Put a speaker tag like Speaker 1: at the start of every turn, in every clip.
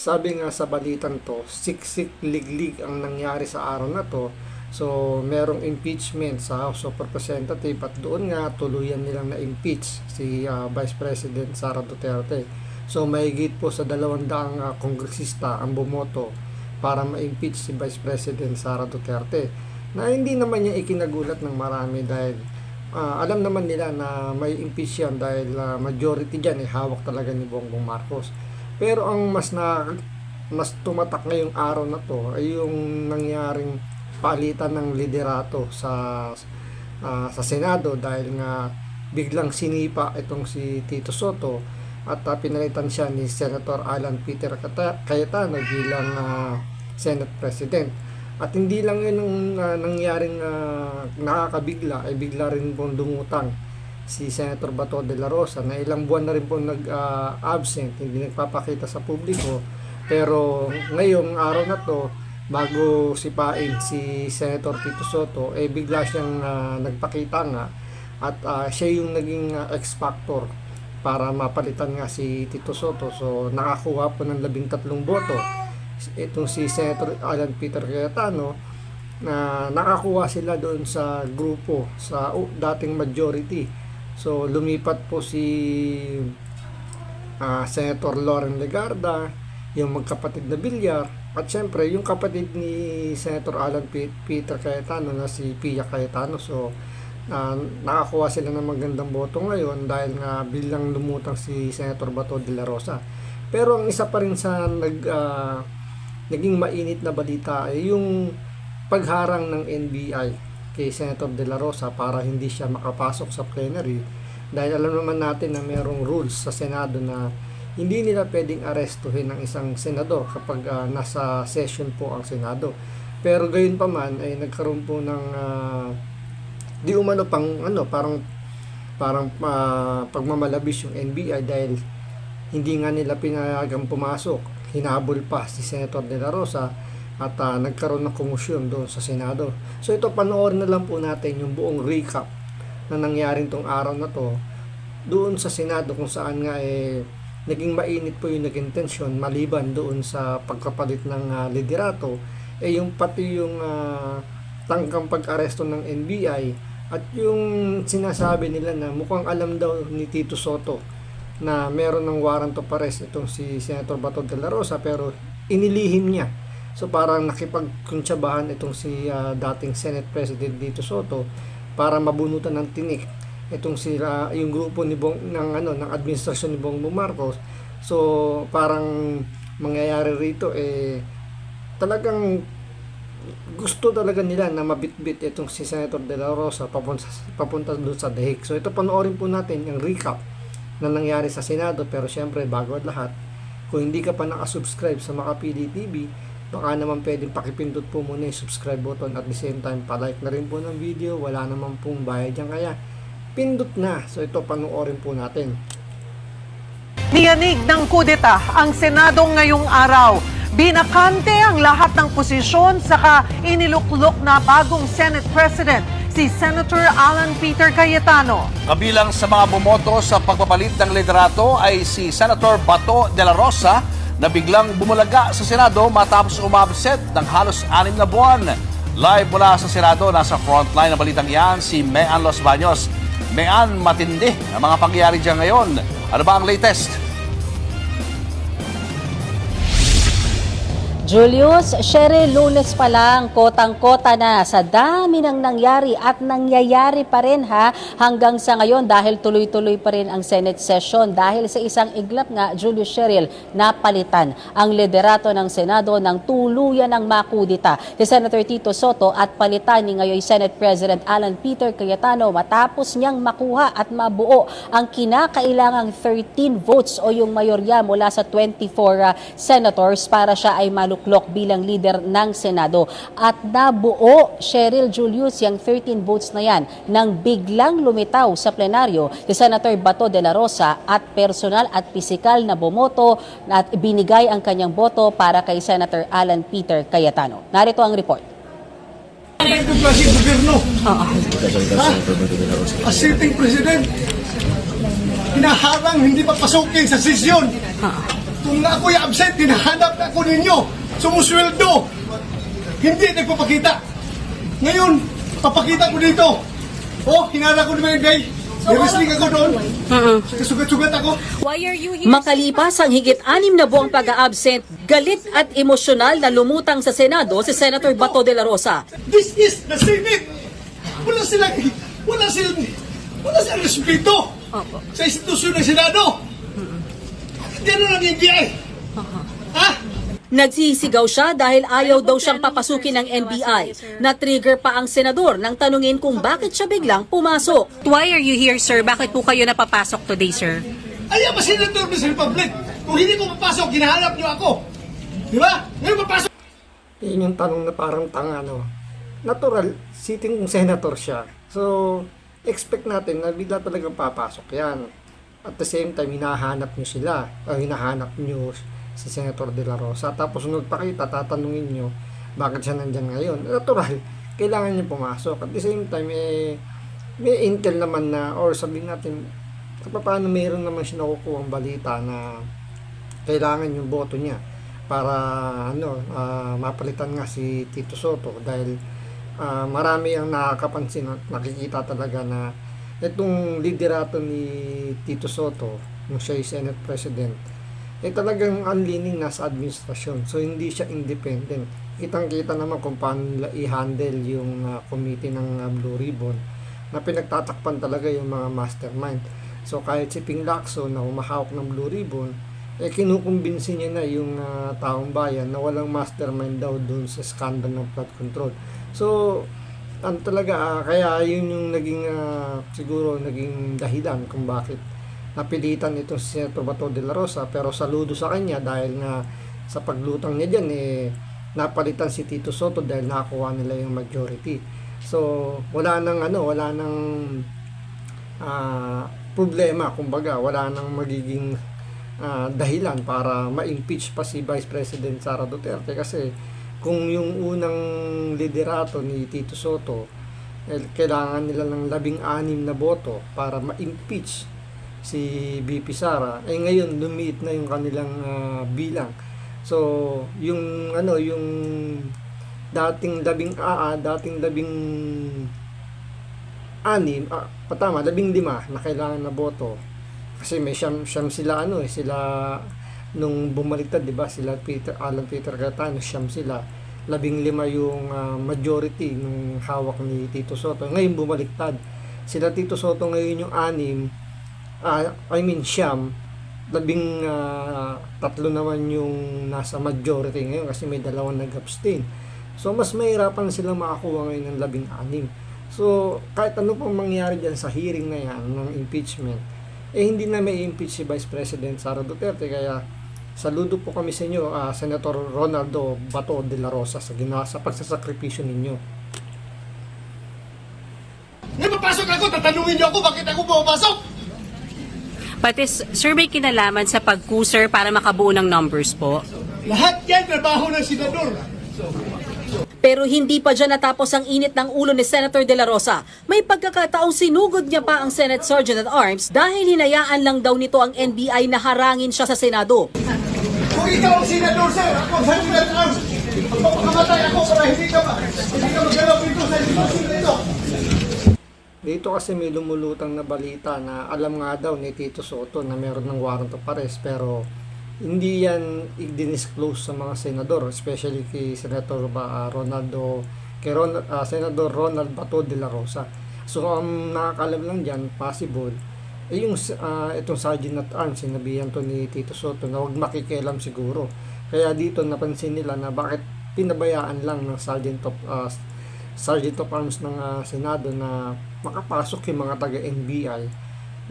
Speaker 1: sabi nga sa balitan to, siksik liglig ang nangyari sa araw na to. So, merong impeachment sa House of Representatives at doon nga tuluyan nilang na-impeach si Vice President Sara Duterte. So, mahigit po sa 200 kongresista ang bumoto para ma-impeach si Vice President Sara Duterte. Na hindi naman niya ikinagulat ng marami dahil alam naman nila na may impeach yan dahil majority dyan hawak talaga ni Bongbong Marcos. Pero ang mas tumatak ngayong araw na to ay yung nangyaring palitan ng liderato sa Senado dahil nga biglang sinipa itong si Tito Soto at pinalitan siya ni Senator Alan Peter Cayetano bilang Senate President. At hindi lang yun ang nangyaring nakakabigla, ay bigla rin pong dumutang si Senator Bato de la Rosa na ilang buwan na rin pong nag-absent, hindi nagpapakita sa publiko. Pero ngayong araw na to, bago sipain si Senator Tito Soto, bigla siyang nagpakita nga at siya yung naging X-factor para mapalitan nga si Tito Soto. So nakakuha po ng 13 boto itong si Senator Alan Peter Cayetano, na nakakuha sila doon sa grupo sa dating majority. So lumipat po si Senator Loren Legarda, yung magkapatid na Villar, at syempre yung kapatid ni Senator Alan Peter Cayetano na si Pia Cayetano. So nakakuha sila ng magandang boto ngayon dahil nga bilang lumutang si Senator Bato de la Rosa. Pero ang isa pa rin sa naging mainit na balita ay yung pagharang ng NBI kay Senator de la Rosa para hindi siya makapasok sa plenary, dahil alam naman natin na merong rules sa Senado na hindi nila pwedeng arestuhin ng isang senador kapag nasa session po ang Senado. Pero gayon pa man ay nagkaroon po ng di umano parang pagmamalabis yung NBI dahil hindi nga nila pinayagang pumasok. Hinabol pa si Senator de la Rosa at nagkaroon ng komosyon doon sa Senado. So ito, panoorin na lang po natin yung buong recap na nangyaring tong araw na to doon sa Senado, kung saan nga naging mainit po yung naging tensyon maliban doon sa pagkapalit ng liderato, yung pati yung tangkang pag-aresto ng NBI at yung sinasabi nila na mukhang alam daw ni Tito Soto na meron ng warrant of arrest itong si Senator Bato de la Rosa pero inilihim niya. So parang nakipagkuntsabahan itong si dating Senate President Tito Soto para mabunutan ng tinik itong yung grupo ng administrasyon ni Bongbong Marcos. So parang mangyayari rito talagang gusto talaga nila na mabitbit itong si Senator de la Rosa papunta doon sa dahig. So ito, panoorin po natin yung recap na nangyari sa Senado. Pero syempre, bago at lahat, kung hindi ka pa nakasubscribe sa Makapili TV, baka naman pwedeng pakipindot po muna yung subscribe button at the same time palike na rin po ng video. Wala naman pong bayad dyan, kaya pindot na. So ito, panoorin po natin.
Speaker 2: Niyanig ng kudeta ang Senado ngayong araw. Binakante ang lahat ng posisyon, saka iniluklok na bagong Senate President si Senator Alan Peter Cayetano.
Speaker 3: Kabilang sa mga bumoto sa pagpapalit ng liderato ay si Senator Bato de la Rosa na biglang bumulaga sa Senado matapos umabsent ng halos 6 na buwan. Live mula sa Senado, nasa frontline ng balitang yan si Mean Los Baños. Mean, matindi ang mga pangyayari dyan ngayon. Ano ba ang latest?
Speaker 4: Julius, Sherry, Lunes pa lang, kotang-kota na sa dami ng nangyari at nangyayari pa rin hanggang sa ngayon dahil tuloy-tuloy pa rin ang Senate session. Dahil sa isang iglap nga, Julius, Cheryl, napalitan ang liderato ng Senado ng tuluyan ng makudita si Senator Tito Soto at palitan ni ngayon Senate President Alan Peter Cayetano matapos niyang makuha at mabuo ang kinakailangang 13 votes o yung mayorya mula sa 24 senators para siya ay maluklok bilang leader ng Senado. At nabuo, Cheryl, Julius, yung 13 votes na yan nang biglang lumitaw sa plenaryo si Senator Bato de la Rosa at personal at pisikal na bumoto at binigay ang kanyang boto para kay Senator Alan Peter Cayetano. Narito ang report.
Speaker 5: Itong klaseng gobyerno. As sitting president, hinaharang hindi papasukin sa sesyon. Kung ako'y absent, hinahanap na ako ninyo. Sumusweldo. Hindi nagpapakita. Ngayon, papakita ko dito. Oh, hinala ko naman yung day. Niresling ako doon. Kasugat-sugat ako.
Speaker 4: Makalipas ang higit 6 na buwang pag-a-absent, galit at emosyonal na lumutang sa Senado si Senator Bato de la Rosa.
Speaker 5: This is the Senate. Wala silang respeto sa institusyon ng Senado. Gano'n ang NBI. Ha?
Speaker 4: Nagsisigaw siya dahil ayaw daw siyang papasukin ng NBI. Na-trigger pa ang senador nang tanungin kung bakit siya biglang pumasok.
Speaker 6: Why are you here, sir? Bakit po kayo napapasok today, sir?
Speaker 5: Ayaw ba senator ng Republic? Kung hindi ko papasok, ginahanap niyo ako. Di ba? Ngayon papasok.
Speaker 1: Yun yung tanong na parang tanga, no? Natural, sitting senator siya. So, expect natin na bigla talagang papasok yan. At the same time, hinahanap nyo sila. O hinahanap nyo si Senator De La Rosa. Tapos sunod pa kita, tatanungin nyo bakit siya nandyan ngayon. Natural, kailangan niya pumasok. At the same time, may intel naman na, or sabihin natin, paano mayroon naman siya nakukuha balita na kailangan yung boto niya para mapalitan nga si Tito Soto dahil marami ang nakakapansin at nakikita talaga na itong liderato ni Tito Soto nung siya ay Senate President talagang unleaning nasa administrasyon, so hindi siya independent. Kitang-kita naman kung paano nila i-handle yung committee ng Blue Ribbon na pinagtatakpan talaga yung mga mastermind. So kahit si Ping Lacson na humahawak ng Blue Ribbon, kinukumbinsi niya na yung taong bayan na walang mastermind daw dun sa scandal ng flood control. So talaga kaya yun yung naging siguro naging dahilan kung bakit napilitan itong si Senator Bato de la Rosa, pero saludo sa kanya dahil nga sa paglutang niya dyan napalitan si Tito Soto dahil nakakuha nila yung majority. So wala nang problema, kumbaga wala nang magiging dahilan para ma-impeach pa si Vice President Sara Duterte, kasi kung yung unang liderato ni Tito Soto kailangan nila ng 16 na boto para ma-impeach si VP Sara, ngayon lumiit na yung kanilang bilang. So yung yung dating 15 na kailangan na boto, kasi may siyam sila sila nung bumaliktad, di ba, sila Alan Peter Cayetano, siyam sila, 15 yung majority nung hawak ni Tito Soto. Ngayon bumaliktad sila, Tito Soto ngayon yung 6, siyam, 13 naman yung nasa majority ngayon kasi may 2 nag-abstain. So mas mahirapan silang makakuha ngayon ng 16. So kahit ano pang mangyari dyan sa hearing na yan ng impeachment, hindi na may impeach si Vice President Sara Duterte. Kaya saludo po kami sa inyo, Senator Ronaldo Bato de la Rosa, sa pagsasakripisyo ninyo.
Speaker 5: Ngayon papasok ako, tatanungin niyo ako bakit ako pumapasok.
Speaker 6: Pati, sir, may kinalaman sa pag-sir para makabuo ng numbers po?
Speaker 5: Lahat yan trabaho ng senador.
Speaker 4: Pero hindi pa dyan natapos ang init ng ulo ni Senator De La Rosa. May pagkakataong sinugod niya pa ang Senate Sergeant at Arms dahil hinayaan lang daw nito ang NBI na harangin siya sa Senado.
Speaker 5: Kung ikaw ang senador, sir, ako ang Sergeant at Arms. Pagpapakamatay ako para hindi ka magalaw dito sa institusyon nito.
Speaker 1: Dito kasi may lumulutang na balita na alam nga daw ni Tito Soto na meron ng warrant of arrest, pero hindi yan i-disclose sa mga senador, especially kay Senator Senador Ronald Bato de la Rosa. So ang nakakalam lang dyan, possible, yung itong Sergeant at Arms, sinabihan to ni Tito Soto na huwag makikialam siguro. Kaya dito napansin nila na bakit pinabayaan lang ng Sergeant of Arms ng Senado na makapasok yung mga taga-NBI,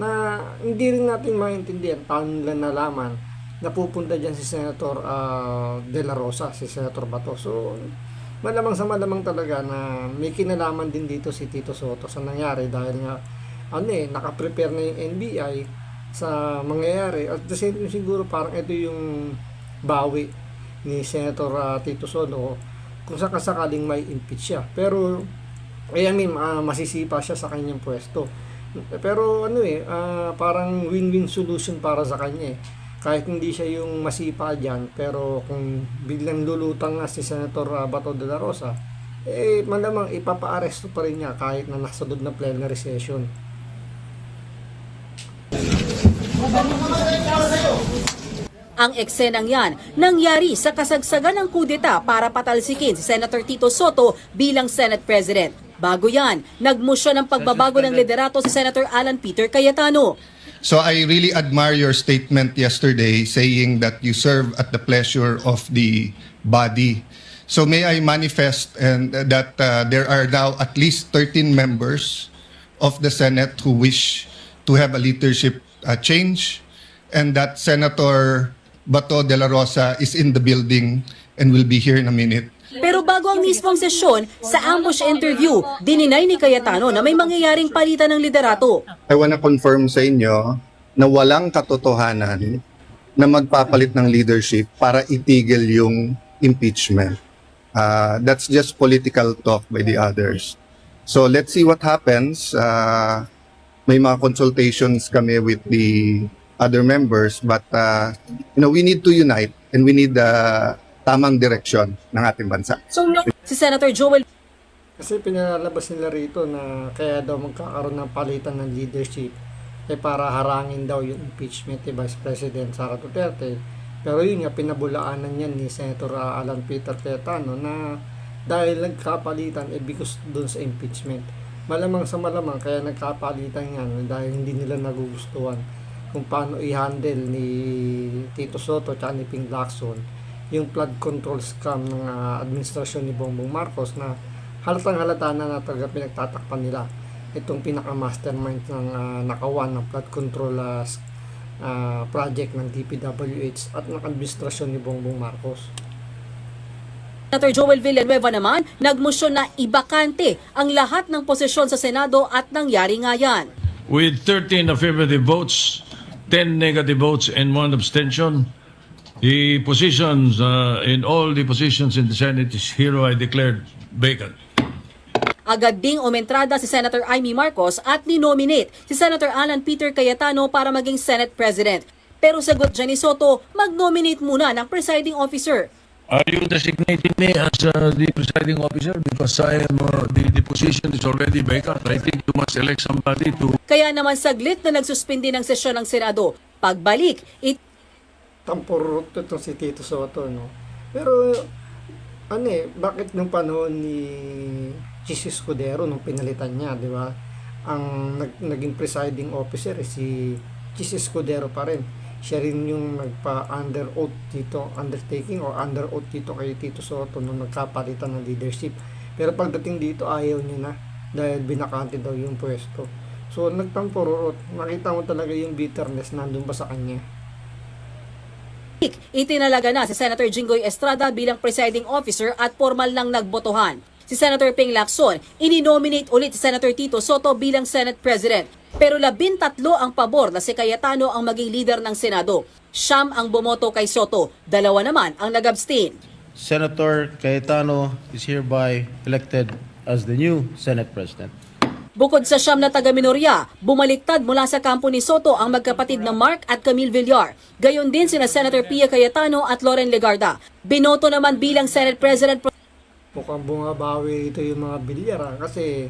Speaker 1: na hindi rin natin maintindihan paano nila nalaman na pupunta dyan si Senator De La Rosa, si Senator Bato. So malamang sa malamang talaga na may kinalaman din dito si Tito Soto sa nangyari, dahil nga nakaprepare na yung NBI sa mangyayari. At the same time siguro parang ito yung bawi ni Senator Tito Soto kung sakasakaling may impeach siya. Pero masisipa siya sa kanyang pwesto. Pero parang win-win solution para sa kanya kahit hindi siya yung masipa dyan, pero kung biglang lulutang nga si Senator Bato de la Rosa, malamang ipapa-aresto pa rin niya kahit na nasunod na plenary session.
Speaker 4: Ang eksenang yan nangyari sa kasagsagan ng kudeta para patalsikin si Senator Tito Soto bilang Senate President. Bago yan, nagmusyon ng pagbabago ng liderato si Senator Alan Peter Cayetano.
Speaker 7: So I really admire your statement yesterday saying that you serve at the pleasure of the body. So may I manifest and that there are now at least 13 members of the Senate who wish to have a leadership change, and that Senator Bato de la Rosa is in the building and will be here in a minute.
Speaker 4: Pero bago ang mismong sesyon, sa ambush interview, dininay ni Cayetano na may mangyayaring palitan ng liderato.
Speaker 7: I wanna confirm sa inyo na walang katotohanan na magpapalit ng leadership para itigil yung impeachment. That's just political talk by the others. So let's see what happens. May mga consultations kami with the other members, but we need to unite and we need tamang direksyon ng ating bansa.
Speaker 4: Si Senator Joel
Speaker 1: Kasi pinalabas nila rito na kaya daw magkakaroon ng palitan ng leadership para harangin daw yung impeachment ni Vice President Sara Duterte. Pero yun nga, pinabulaanan yan ni Senator Alan Peter Cayetano na dahil nagkapalitan because doon sa impeachment. Malamang sa malamang kaya nagkapalitan yan dahil hindi nila nagugustuhan kung paano i-handle ni Tito Soto at ni Ping Lacson yung flood control scam ng administrasyon ni Bongbong Marcos na halatang halata na talaga pinagtatakpan nila itong pinaka-mastermind ng nakawan ng flood control project ng DPWH at ng administrasyon ni Bongbong Marcos.
Speaker 4: Senator Joel Villanueva naman, nagmusyon na ibakante ang lahat ng posisyon sa Senado at nangyari nga yan.
Speaker 8: With 13 affirmative votes, 10 negative votes, and 1 abstention, the positions in all the positions in the Senate is hereby declared vacant.
Speaker 4: Agad ding umentrada si Senator Amy Marcos at ninominate si Senator Alan Peter Cayetano para maging Senate President. Pero sagot dyan ni Soto, mag-nominate muna ng presiding officer.
Speaker 8: Are you designating me as the presiding officer? Because I am, the position is already vacant. I think you must elect somebody to...
Speaker 4: Kaya naman saglit na nagsuspindi ng sesyon ng Senado. Pagbalik,
Speaker 1: Tampurot ito si Tito Soto, no? Pero, bakit nung panahon ni Chis Escudero, nung pinalitan niya, di ba? Ang naging presiding officer si Chis Escudero pa rin. Siya rin yung nagpa-under oath dito, undertaking or under oath dito kay Tito Soto nung nagkapalitan ng leadership. Pero pagdating dito, ayaw niya na dahil binakante daw yung pwesto. So, nagtampurot. Nakita mo talaga yung bitterness nandun ba sa kanya.
Speaker 4: itinalaga na si Senator Jinggoy Estrada bilang presiding officer at formal lang nagbotohan. Si Senator Ping Lacson, ininominate ulit si Senator Tito Soto bilang Senate President. Pero 13 ang pabor na si Cayetano ang maging leader ng Senado. 9 ang bumoto kay Soto, 2 naman ang nag-abstain.
Speaker 9: Senator Cayetano is hereby elected as the new Senate President.
Speaker 4: Bukod sa 9 na taga-minorya, bumaliktad mula sa kampo ni Soto ang magkapatid na Mark at Camille Villar. Gayon din sina Senator Pia Cayetano at Loren Legarda. Binoto naman bilang Senate President.
Speaker 1: Mukhang bumabawi ito yung mga Villar kasi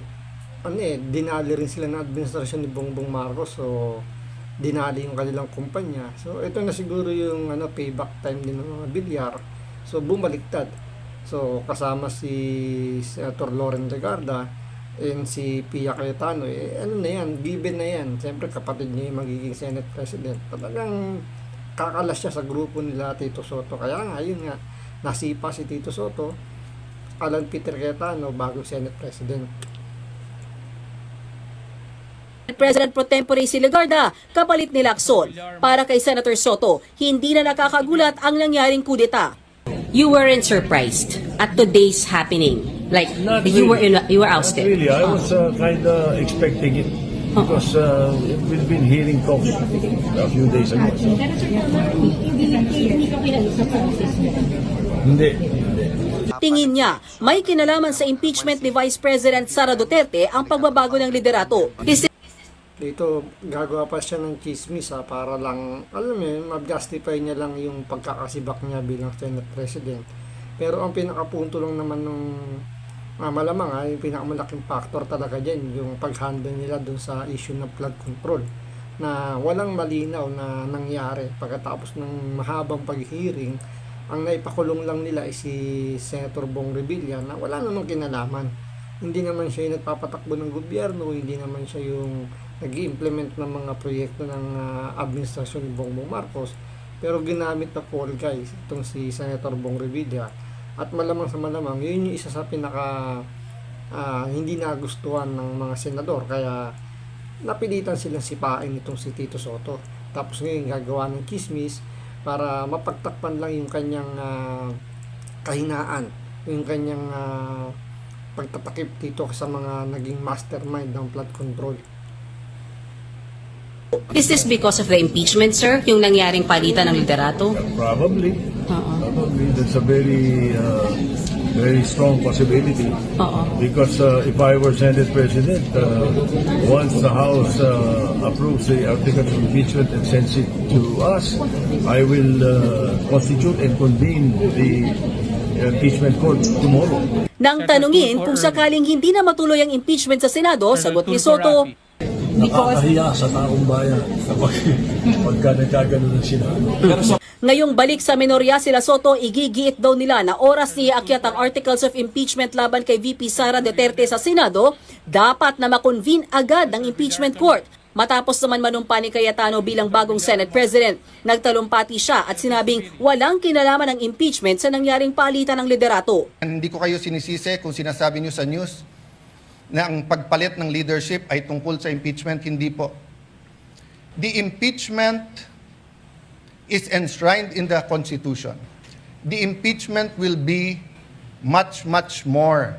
Speaker 1: dinali rin sila ng administrasyon ni Bongbong Marcos, so dinali yung kanilang kumpanya. So ito na siguro yung payback time din ng mga Villar. So bumaliktad. So kasama si Senator Loren Legarda and si Pia Cayetano, na yan, given na yan. Siyempre kapatid niya yung magiging Senate President. Talagang kakalas siya sa grupo nila Tito Soto. Kaya nga, yun nga, nasipa si Tito Soto, Alan Peter Cayetano, bagong Senate President.
Speaker 4: President Pro Tempore si Legarda, kapalit ni Lacson. Para kay Senator Soto, hindi na nakakagulat ang nangyaring kudeta.
Speaker 6: You weren't surprised at today's happening. Like, you were ousted.
Speaker 8: Really, I was kind of expecting it because we've been hearing talks a few days ago. Hindi.
Speaker 4: Tingin niya, may kinalaman sa impeachment ni Vice President Sara Duterte ang pagbabago ng liderato.
Speaker 1: Dito, gagawa pa siya ng chismis para lang, alam mo yun, mag-justify niya lang yung pagkakasibak niya bilang Senate President. Pero ang pinakapunto lang naman nung malamang yung pinakamalaking factor talaga dyan, yung pag-handle nila dun sa issue ng flood control na walang malinaw na nangyari pagkatapos ng mahabang pag-hearing. Ang naipakulong lang nila ay si Senator Bong Revilla na wala namang kinalaman. Hindi naman siya yung nagpapatakbo ng gobyerno, hindi naman siya yung nag-implement ng mga proyekto ng administrasyon ni Bongbong Marcos, pero ginamit na fall guys itong si Senator Bong Revilla. At malamang sa malamang, yun yung isa sa pinaka hindi nagustuhan ng mga senador, kaya napilitan silang sipain itong si Tito Soto. Tapos ngayon gagawa ng chismis para mapagtakpan lang yung kanyang kahinaan, yung kanyang pagtatakip dito sa mga naging mastermind ng flood control.
Speaker 6: Is this because of the impeachment, sir? Yung nangyaring palitan ng liderato?
Speaker 8: Probably. Probably. That's a very strong possibility. Because if I were Senate President, once the House approves the article of impeachment and sends it to us, I will constitute and convene the impeachment court tomorrow.
Speaker 4: Nang tanungin kung sakaling hindi na matuloy ang impeachment sa Senado, sagot ni Soto,
Speaker 8: Nakakahiya sa taong bayan pagka nagkagano ng Senado.
Speaker 4: ngayong balik sa minorya sila Soto, igigiit daw nila na oras ni iakyat ang articles of impeachment laban kay VP Sara Duterte sa Senado, dapat na makonvene agad ang impeachment court. Matapos naman manumpa ni Cayetano bilang bagong Senate President, nagtalumpati siya at sinabing walang kinalaman ng impeachment sa nangyaring palitan ng liderato.
Speaker 7: Hindi ko kayo sinisisi kung sinasabi niyo sa news na ang pagpalit ng leadership ay tungkol sa impeachment. Hindi po. The impeachment is enshrined in the Constitution. The impeachment will be much, much more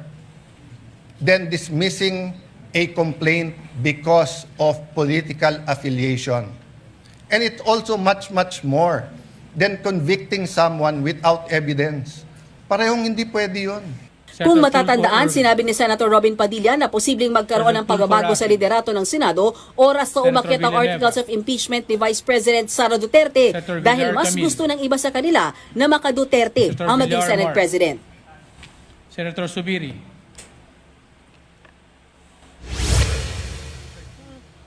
Speaker 7: than dismissing a complaint because of political affiliation. And it's also much, much more than convicting someone without evidence. Parehong hindi pwede yun.
Speaker 4: Kung matatandaan, sinabi ni Senator Robin Padilla na posibleng magkaroon ng pagbabago sa liderato ng Senado, oras na umakyat ang articles of impeachment ni Vice President Sara Duterte dahil mas gusto ng iba sa kanila na maka-Duterte ang maging Senate President.
Speaker 10: Senator Subiri.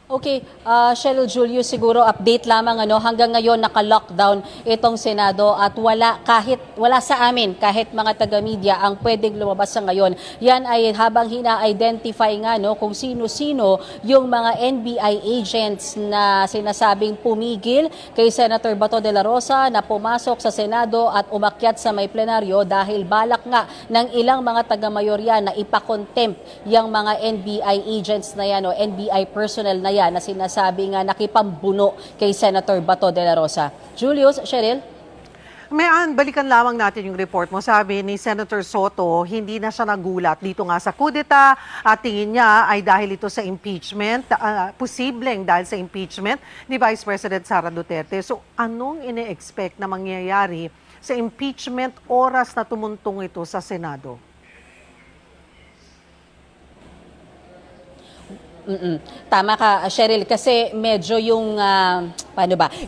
Speaker 4: Okay, Cheryl Julius, siguro update lamang hanggang ngayon naka-lockdown itong Senado at wala sa amin kahit mga taga-media ang pwedeng lumabas sa ngayon. Yan ay habang hina-identify nga kung sino-sino yung mga NBI agents na sinasabing pumigil kay Senator Bato de la Rosa na pumasok sa Senado at umakyat sa may plenaryo dahil balak nga ng ilang mga taga-mayorya na ipakontempt yung mga NBI agents na yan o NBI personnel na na sinasabi nga nakipambuno kay Senator Bato de la Rosa. Julius, Cheryl?
Speaker 2: Mayan, balikan lamang natin yung report mo. Sabi ni Senator Soto, hindi na siya nagulat dito nga sa kudeta at tingin niya ay dahil ito sa impeachment, posibleng dahil sa impeachment ni Vice President Sara Duterte. So anong ine-expect na mangyayari sa impeachment oras na tumuntong ito sa Senado?
Speaker 4: Tama ka, Cheryl, kasi medyo yung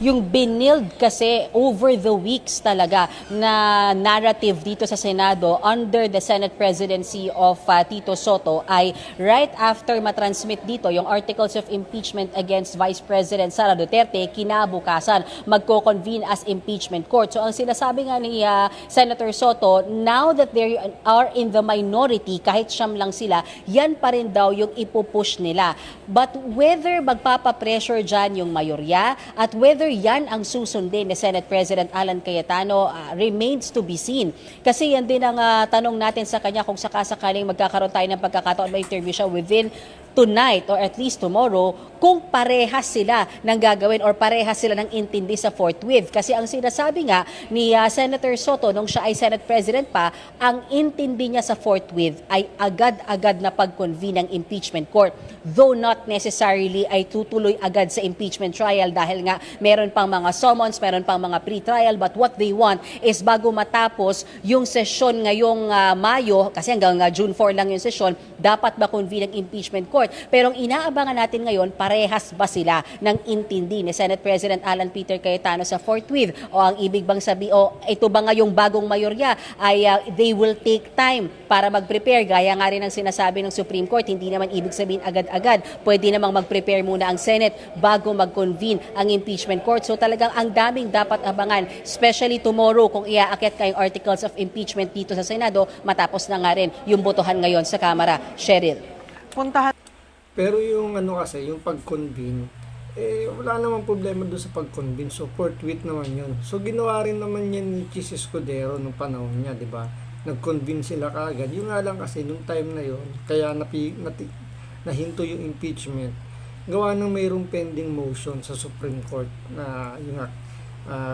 Speaker 4: yung binild kasi over the weeks talaga na narrative dito sa Senado under the Senate presidency of Tito Soto ay right after matransmit dito yung articles of impeachment against Vice President Sara Duterte, kinabukasan magko-convene as impeachment court. So ang sinasabi nga ni Senator Soto, now that they are in the minority, kahit siyam lang sila, yan pa rin daw yung ipupush nila. But whether magpapapressure dyan yung mayorya at whether yan ang susundin ni Senate President Alan Cayetano remains to be seen. Kasi yan din ang tanong natin sa kanya kung sakasakaling magkakaroon tayo ng pagkakataon ma-interview siya within tonight or at least tomorrow kung parehas sila ng gagawin or parehas sila ng intindi sa forthwith. Kasi ang sinasabi nga ni Senator Soto nung siya ay Senate President pa, ang intindi niya sa forthwith ay agad-agad na pag-convene ng impeachment court. Though not necessarily ay tutuloy agad sa impeachment trial dahil nga meron pang mga summons, meron pang mga pre-trial, but what they want is bago matapos yung sesyon ngayong Mayo, kasi hanggang June 4 lang yung sesyon, dapat ma-convene ang impeachment court. Court. Pero ang inaabangan natin ngayon, parehas ba sila ng intindi ni Senate President Alan Peter Cayetano sa forthwith? O ang ibig bang sabi, o ito ba nga yung bagong mayorya ay they will take time para mag-prepare? Gaya nga rin ang sinasabi ng Supreme Court, hindi naman ibig sabihin agad-agad. Pwede namang mag-prepare muna ang Senate bago mag-convene ang impeachment court. So talagang ang daming dapat abangan, especially tomorrow kung iaakit kayong articles of impeachment dito sa Senado, matapos na nga rin yung botohan ngayon sa Kamara. Cheryl.
Speaker 2: Puntahan
Speaker 1: Pero yung ano kasi, yung pag-convene, wala namang problema doon sa pag-convene. So, forthwith naman yun. So, ginawa rin naman yan ni Chis Escudero nung panahon niya, di ba? Nag-convene sila kaagad. Yung nga lang kasi, nung time na yun, kaya nahinto yung impeachment, gawa ng mayroong pending motion sa Supreme Court na yung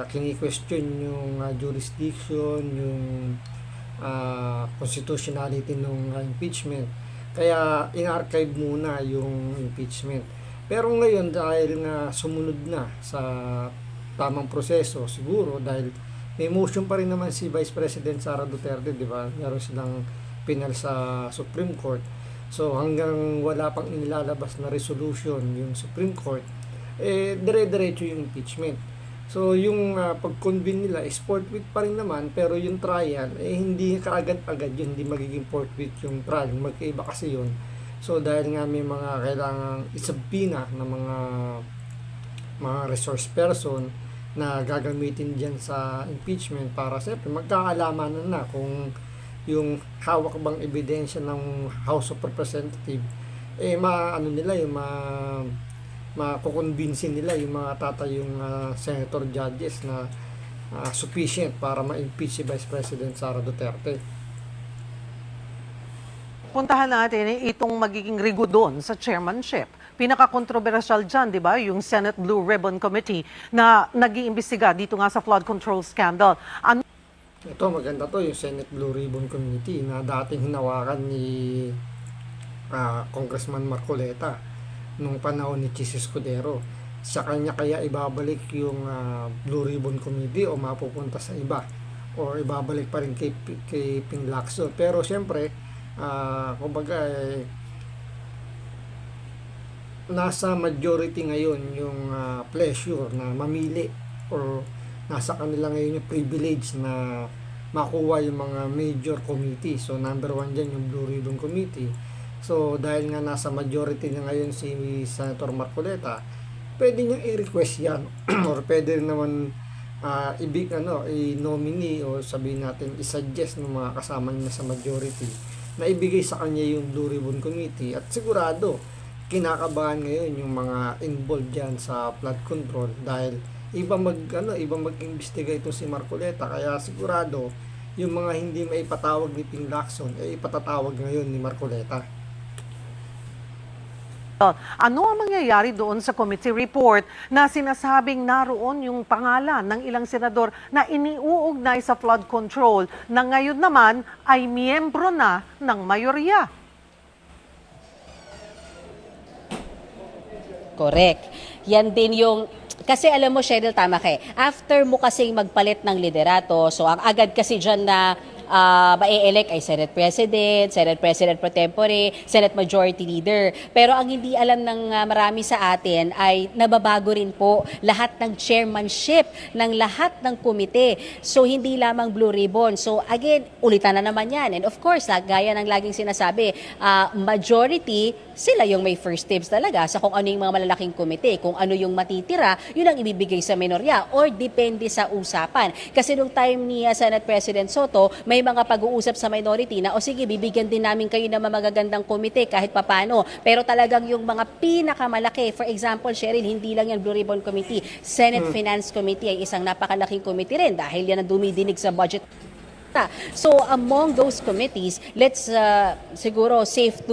Speaker 1: kini-question yung jurisdiction, yung constitutionality ng impeachment. Kaya in-archive muna yung impeachment. Pero ngayon dahil nga sumunod na sa tamang proseso, siguro dahil may motion pa rin naman si Vice President Sara Duterte, di ba? Meron silang pinal sa Supreme Court. So hanggang wala pang inilalabas na resolution yung Supreme Court, dire-diretso yung impeachment. So yung pag-convene nila is forthwith pa rin naman, pero yung trial hindi kaagad-agad yun, hindi magiging forthwith yung trial, magkaiba kasi yun. So dahil nga may mga kailangang isubpina ng mga resource person na gagamitin diyan sa impeachment para siyempre magkakalamanan na kung yung hawak bang ebidensya ng House of Representatives maano nila yung makukonvince nila yung mga tatayong senator judges na sufficient para ma-impeach si Vice President Sara Duterte.
Speaker 2: puntahan natin itong magiging rigudon sa chairmanship. Pinaka-controversial dyan, di ba, yung Senate Blue Ribbon Committee na nag-iimbestiga dito nga sa flood control scandal.
Speaker 1: Ito, maganda to, yung Senate Blue Ribbon Committee na dating hinawakan ni Congressman Marcoleta nung panahon ni Chis Escudero. Sa kanya kaya ibabalik yung Blue Ribbon Committee o mapupunta sa iba o ibabalik pa rin kay Ping Lacson. Pero siyempre, kumbaga nasa majority ngayon yung pleasure na mamili or nasa kanila ngayon yung privilege na makuha yung mga major committee. So number 1 dyan yung Blue Ribbon Committee. So dahil nga nasa majority na ngayon si Senator Marcoleta, pwede niyang i-request yan or pwede naman i-nominee o sabihin natin i-suggest ng mga kasama niya sa majority na ibigay sa kanya yung Blue Ribbon Committee. At sigurado kinakabahan ngayon yung mga involved diyan sa flood control dahil iba mag-imbestiga ito si Marcoleta, kaya sigurado yung mga hindi maipatawag ni Ping Lacson ipatatawag ngayon ni Marcoleta.
Speaker 2: Ano ang mangyayari doon sa committee report na sinasabing naroon yung pangalan ng ilang senador na iniuugnay sa flood control na ngayon naman ay miyembro na ng mayorya?
Speaker 4: Correct. Yan din yung, kasi alam mo, Cheryl, tama ka after mo kasing magpalit ng liderato, so ang agad kasi dyan na ma-elect ay Senate President pro tempore, Senate Majority Leader. Pero ang hindi alam ng marami sa atin ay nababago rin po lahat ng chairmanship ng lahat ng komite. So hindi lamang Blue Ribbon. So again, ulitan na naman yan. And of course, gaya ng laging sinasabi, majority, sila yung may first tips talaga sa kung ano yung mga malalaking komite. Kung ano yung matitira, yun ang ibibigay sa minorya or depende sa usapan. Kasi nung time ni Senate President Soto, may mga pag-uusap sa minority na, o sige, bibigyan din namin kayo ng magagandang komite kahit papano. Pero talagang yung mga pinakamalaki, for example, Cheryl, hindi lang yan Blue Ribbon Committee, Senate Finance Committee ay isang napakalaking committee rin dahil yan ang dumidinig sa budget. So among those committees, let's siguro safe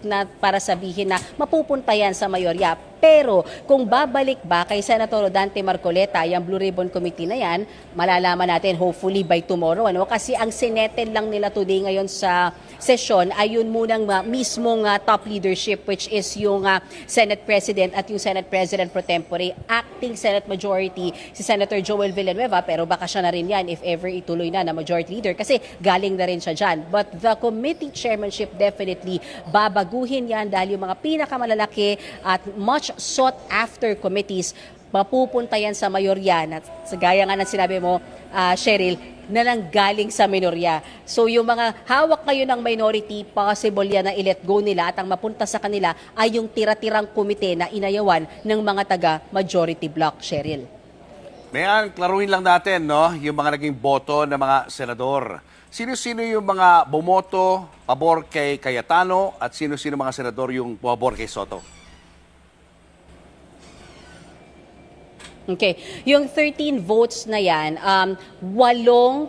Speaker 4: na para sabihin na mapupunta yan sa mayorya. Pero kung babalik ba kay Senator Dante Marcoleta, yung Blue Ribbon Committee na yan, malalaman natin hopefully by tomorrow. Kasi ang sinetel lang nila today ngayon sa session ay yun munang mismong top leadership, which is yung Senate President at yung Senate President pro tempore, acting Senate Majority si Senator Joel Villanueva, pero baka siya na rin yan if ever ituloy na Majority Leader kasi galing na rin siya dyan. But the committee chairmanship definitely babaguhin yan dahil yung mga pinakamalalaki at much sought after committees mapupunta yan sa mayorya at gaya nga ng sinabi mo, Cheryl, na nanggaling sa minorya. So yung mga hawak ngayon ng minority, possible yan na i-let go nila at ang mapunta sa kanila ay yung tira-tirang komite na inayawan ng mga taga-majority bloc, Cheryl.
Speaker 3: Mayan, klaruhin lang natin, no, yung mga naging boto ng mga senador. Sino-sino yung mga bumoto pabor kay Cayetano at sino-sino mga senador yung pabor kay Soto?
Speaker 4: Okay. Yung 13 votes na yan, 8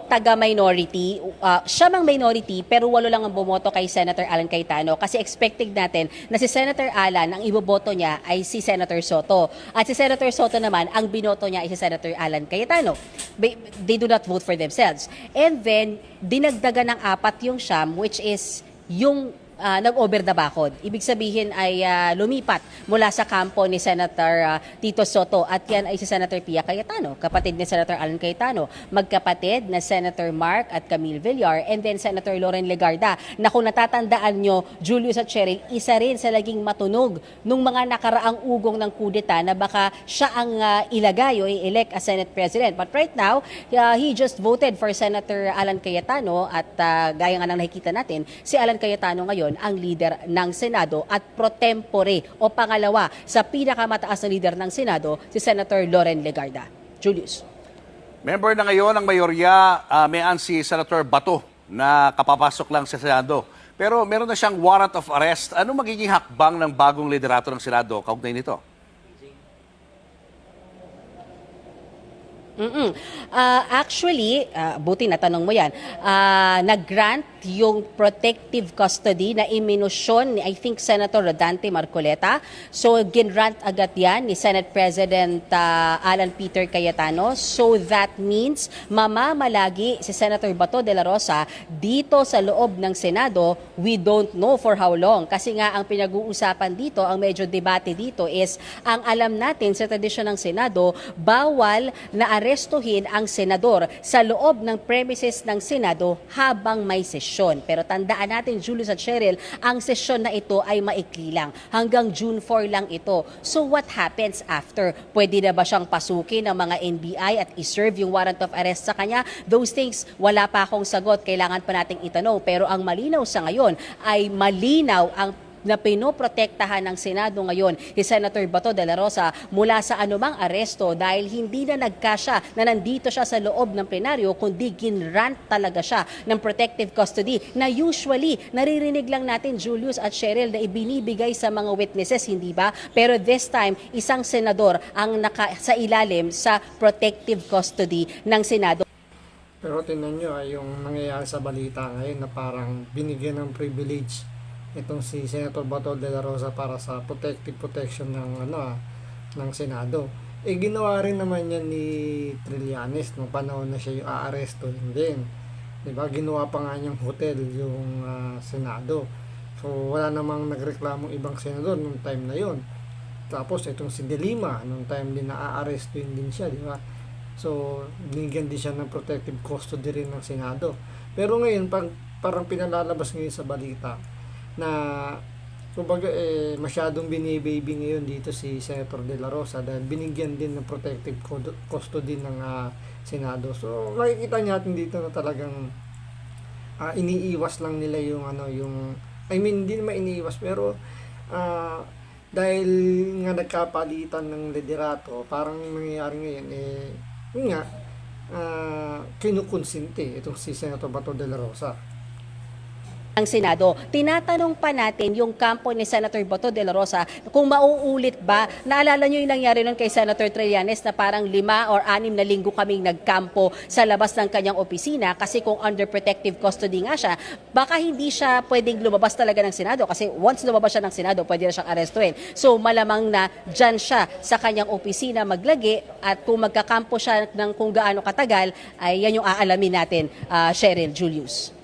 Speaker 4: taga-minority. Siya mang minority, pero 8 lang ang bumoto kay Senator Alan Cayetano. Kasi expected natin na si Senator Alan, ang iboboto niya ay si Senator Soto. At si Senator Soto naman, ang binoto niya ay si Senator Alan Cayetano. They do not vote for themselves. And then, dinagdagan ng 4 yung siyam, which is yung nag-over the bakod. Ibig sabihin ay lumipat mula sa kampo ni Senator Tito Soto at yan ay si Senator Pia Cayetano, kapatid ni Senator Alan Cayetano, magkapatid na Senator Mark at Camille Villar, and then Senator Loren Legarda, na kung natatandaan nyo, Julius at Cheryl, isa rin sa laging matunog nung mga nakaraang ugong ng kudeta na baka siya ang ilagay o i-elect as Senate President. But right now, he just voted for Senator Alan Cayetano at gaya nga nang nakikita natin, si Alan Cayetano ngayon ang leader ng Senado at pro tempore o pangalawa sa pinakamataas na leader ng Senado, si Senator Loren Legarda. Julius.
Speaker 3: Member na ngayon ng mayorya, mayan si Senator Bato na kapapasok lang sa Senado. Pero meron na siyang warrant of arrest. Ano magiging hakbang ng bagong liderato ng Senado kaugnay nito?
Speaker 4: Actually, buti na tanong mo yan, nag-grant yung protective custody na iminusyon ni, I think, Senator Dante Marcoleta. So, ginrant agad yan ni Senate President Alan Peter Cayetano. So, that means mamamalagi si Senator Bato de la Rosa dito sa loob ng Senado. We don't know for how long. Kasi nga, ang pinag-uusapan dito, ang medyo debate dito is, ang alam natin sa tradisyon ng Senado, bawal na arestuhin ang senador sa loob ng premises ng Senado habang may sesyon. Pero tandaan natin, Julius at Cheryl, ang sesyon na ito ay maikli lang. Hanggang June 4 lang ito. So what happens after? Pwede na ba siyang pasukin ng mga NBI at iserve yung warrant of arrest sa kanya? Those things, wala pa akong sagot. Kailangan pa nating itanong. Pero ang malinaw sa ngayon ay malinaw ang na pinoprotektahan ng Senado ngayon si Senator Bato de la Rosa mula sa anumang aresto dahil hindi na nagkasya na nandito siya sa loob ng plenaryo kundi ginrant talaga siya ng protective custody na usually naririnig lang natin, Julius at Cheryl, na ibinibigay sa mga witnesses, hindi ba? Pero this time, isang senador ang sa ilalim sa protective custody ng Senado.
Speaker 1: Pero tingnan nyo yung nangyayari sa balita ngayon na parang binigyan ng privilege itong si Senator Bato de la Rosa para sa protective protection ng ng Senado. Ginawa rin naman yan ni Trillanes nung panahon na siya yung aaresto din. 'Di ba? Ginawa pa nga niyang hotel yung Senado. So wala namang nagreklamong ibang senador nung time na yon. Tapos itong si De Lima nung time din na aaresto din siya, 'di ba? So binigyan din siya ng protective custody rin ng Senado. Pero ngayon parang pinalalabas ngayon sa balita na kumbaga masyadong binibaby ngayon dito si Senator De La Rosa dahil binigyan din ng protective custody ng Senado. So makikita natin dito na talagang iniiwas lang nila yung hindi naman iniiwas pero dahil nga nagkapalitan ng liderato, parang nangyayari ngayon yun nga kinukonsinte itong si Senator Bato de la Rosa.
Speaker 4: ng Senado. Tinatanong pa natin yung kampo ni Senator Bato de la Rosa kung mauulit ba. Naalala nyo yung nangyari nun kay Senator Trillanes na parang 5 or 6 na linggo kaming nagkampo sa labas ng kanyang opisina kasi kung under protective custody nga siya, baka hindi siya pwedeng lumabas talaga ng Senado kasi once lumabas siya ng Senado, pwede na siyang arestuhin. So malamang na dyan siya sa kanyang opisina maglagi at kung magkakampo siya ng kung gaano katagal, ay yan yung aalamin natin, Cheryl, Julius.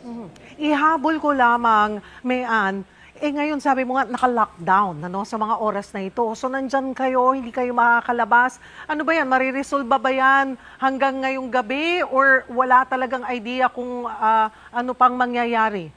Speaker 2: Ihabol ko lamang, Mayan, ngayon sabi mo nga naka-lockdown sa mga oras na ito. So nandyan kayo, hindi kayo makakalabas. Ano ba yan? Mariresolve ba yan hanggang ngayong gabi or wala talagang idea kung ano pang mangyayari?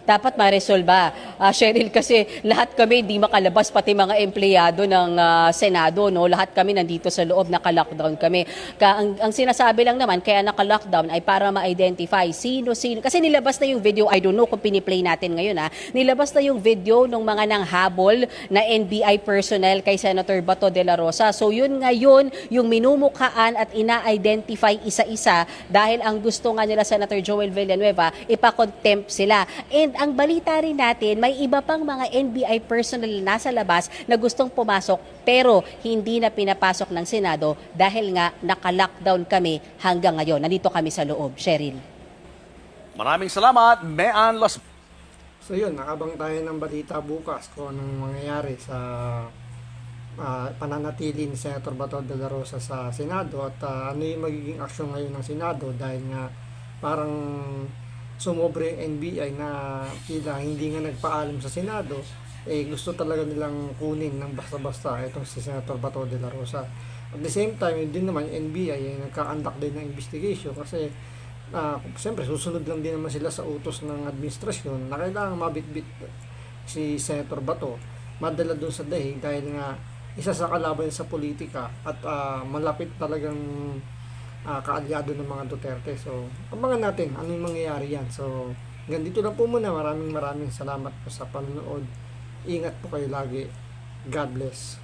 Speaker 4: Dapat ma-resolve. Cheryl, kasi lahat kami hindi makalabas, pati mga empleyado ng Senado, no? Lahat kami nandito sa loob, naka-lockdown kami. Ang sinasabi lang naman, kaya naka-lockdown ay para ma-identify sino. Kasi nilabas na yung video, I don't know kung piniplay natin ngayon, nilabas na yung video ng mga nanghabol na NBI personnel kay Senator Bato de la Rosa. So yun ngayon, yung minumukhaan at ina-identify isa-isa dahil ang gusto nga nila Senator Joel Villanueva, ipa-contempt sila. And ang balita rin natin, may iba pang mga NBI personnel na nasa labas na gustong pumasok pero hindi na pinapasok ng Senado dahil nga naka-lockdown kami hanggang ngayon. Nandito kami sa loob. Cheryl.
Speaker 3: Maraming salamat, Mayan Los.
Speaker 1: So yun, nakabang tayo ng balita bukas kung anong mangyayari sa pananatili ni Senator Bato de la Rosa sa Senado at ano yung magiging aksyon ngayon ng Senado dahil nga parang sumobre NBI na tila hindi nga nagpaalam sa Senado, gusto talaga nilang kunin ng basta-basta itong si Senator Bato de la Rosa. At the same time, din naman NBI ay nagkakandak din ng investigation kasi siyempre susunod lang din naman sila sa utos ng administrasyon na kailangan mabitbit si Senator Bato, madala doon sa dahig dahil nga isa sa kalaban sa politika at malapit talagang kaalyado ng mga Duterte. So, abangan natin ano yung mangyayari yan. So, ganito na po muna. Maraming salamat po sa panonood. Ingat po kayo lagi. God bless.